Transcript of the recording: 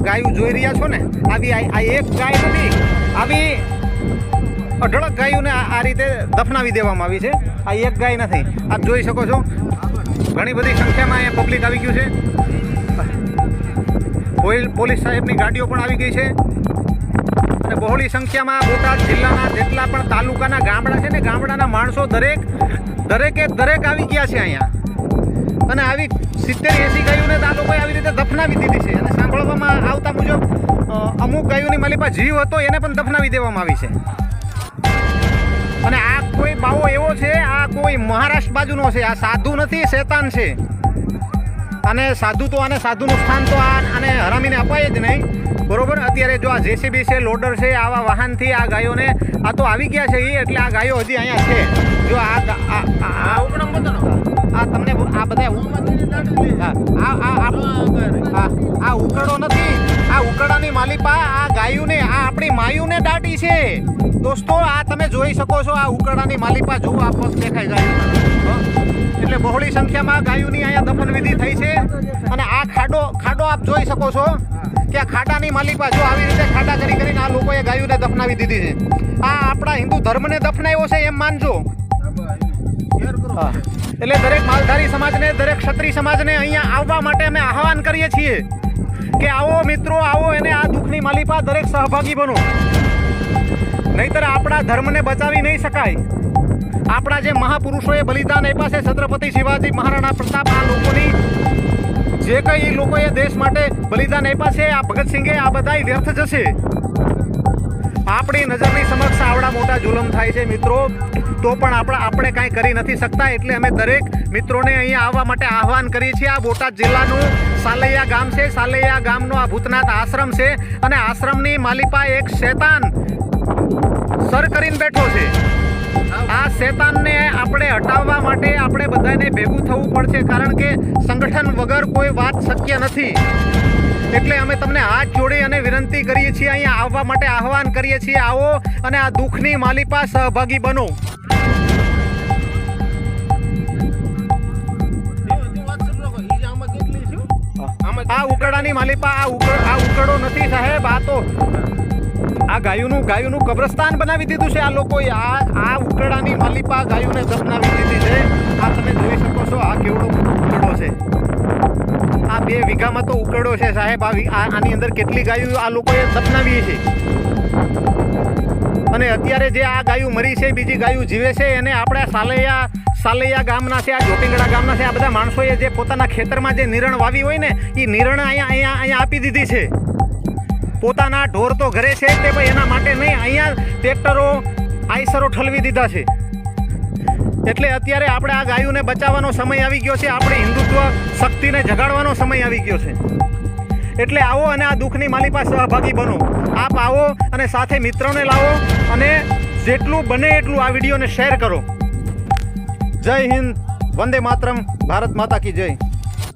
ગાયું જોઈ રહ્યા છો ને, આવી આ એક ગાય નથી, આવી અઢળક ગાયોને આ રીતે દફનાવી દેવામાં આવી છે. આ એક ગાય નથી, આપ જોઈ શકો છો. ઘણી બધી સંખ્યામાં અહીંયા પબ્લિક આવી ગયું છે. પોલીસ સાહેબની ગાડીઓ પણ આવી ગઈ છે અને બહોળી સંખ્યામાં બોટાદ જિલ્લાના જેટલા પણ તાલુકાના ગામડા છે ને, ગામડાના માણસો દરેકે આવી ગયા છે અહીંયા. અને આવી 70-80 ગાયોને આ લોકોએ આવી રીતે દફનાવી દીધી છે. અને સાંભળવામાં આવતા મુજબ અમુક ગાયોની માલિપા જીવ હતો એને પણ દફનાવી દેવામાં આવી છે. અને આ કોઈ બાવો એવો છે, આ કોઈ મહારાષ્ટ્ર બાજુનો છે, આ સાધુ નથી, શેતાન છે. અને સાધુ તો આને સાધુનું સ્થાન તો આને હરામીને અપાય જ નહીં, બરોબર. અત્યારે જો આ જેસીબી છે, લોડર છે, આવા વાહનથી આ ગાયોને આ તો આવી ગયા છે એટલે આ ગાયો હજી અહીંયા છે. જો આ તમને આ બધા આ ઉકરડો નથી, આ ઉકરડાની માલિપા આ ગાયોને, આ આપણી માયુને દાટી છે દોસ્તો. આ તમે જોઈ શકો છો, આ ઉકરડાની માલિપા જુઓ, આ પગ દેખાય ગાયો. એટલે બહોળી સંખ્યામાં ગાયોની અહીંયા દફનવિધિ થઈ છે. અને આ ખાડો આપ જોઈ શકો છો કે આ ખાડાની માલિપા જો આવી રીતે ખાડા કરીને આ લોકોએ ગાયોને દફનાવી દીધી છે. આ આપણા હિન્દુ ધર્મને દફનાવ્યો છે એમ માનજો. એટલે દરેક માલધારી સમાજને, દરેક ક્ષત્રિય સમાજને અહીંયા આવવા માટે અમે આહવાન કરીએ છીએ કે આવો મિત્રો, આવો એને આ દુઃખની માલિપા દરેક સહભાગી બનો. નહીતર આપણા ધર્મને બચાવી નહીં શકાય. આપણા જે મહાપુરુષોએ બલિદાન આપ્યા છે, છત્રપતિ શિવાજી, મહારાણા પ્રતાપ, આ લોકોની જે કંઈ લોકોએ દેશ માટે બલિદાન આપ્યા છે, આ ભગતસિંહે, આ બધાય વ્યર્થ જશે. આપણી નજરની સમક્ષ આવડા મોટા જુલમ થાય છે મિત્રો, તો પણ આપણે કાંઈ કરી નથી શકતા. એટલે અમે દરેક મિત્રોને અહીંયા આવવા માટે આહવાન કરીએ છીએ. આ બોટાદ જિલ્લાનું સાલૈયા ગામ છે. સાલૈયા ગામનો આ ભૂતનાથ આશ્રમ છે અને આશ્રમની માલિપા એક શેતાન સર કરીને બેઠો છે. આ શેતાનને આપણે હટાવવા માટે આપણે બધાને ભેગું થવું પડશે, કારણ કે સંગઠન વગર કોઈ વાત શક્ય નથી. એટલે અમે તમને હાથ જોડી અને વિનંતી કરીએ છીએ, અહીંયા આવવા માટે આહવાન કરીએ છીએ. આવો અને આ દુઃખની માલિપા સહભાગી બનો. આ ઉકરડાની માલિપા, આ ઉકરડો નથી સાહેબ, આ તો આ ગાયોનું કબ્રસ્તાન બનાવી દીધું છે આ લોકોએ. આ ઉકરડાની માલિપા ગાયોને દફનાવી દીધી છે. આ તમે જોઈ શકો છો, આ કેવડો ઉકરડો છે. આ 2 વીઘામાં તો ઉકરડો છે સાહેબ. આની અંદર કેટલી ગાયો આ લોકોએ દફનાવી છે. અને અત્યારે જે આ ગાયું મરી છે, બીજી ગાયું જીવે છે, એને આપણે સાલૈયા ગામના છે, આ જોટિંગડા ગામના છે, આ બધા માણસોએ જે પોતાના ખેતરમાં જે નિરણ વાવી હોય ને, એ નિરણ અહીંયા આપી દીધી છે. પોતાના ઢોર તો ઘરે છે તે ભાઈ એના માટે નહીં, અહીંયા ટ્રેક્ટરો, આઈસરો ઠલવી દીધા છે. એટલે અત્યારે આપણે આ ગાયોને બચાવવાનો સમય આવી ગયો છે. આપણે હિન્દુત્વ શક્તિને જગાડવાનો સમય આવી ગયો છે. એટલે આવો અને આ દુઃખની માલિપા સહભાગી બનો. આપ આવો અને સાથે મિત્રોને લાવો અને જેટલું બને એટલું આ વિડીયોને શેર કરો. જય હિન્દ, વંદે માતરમ, ભારત માતા કી જય.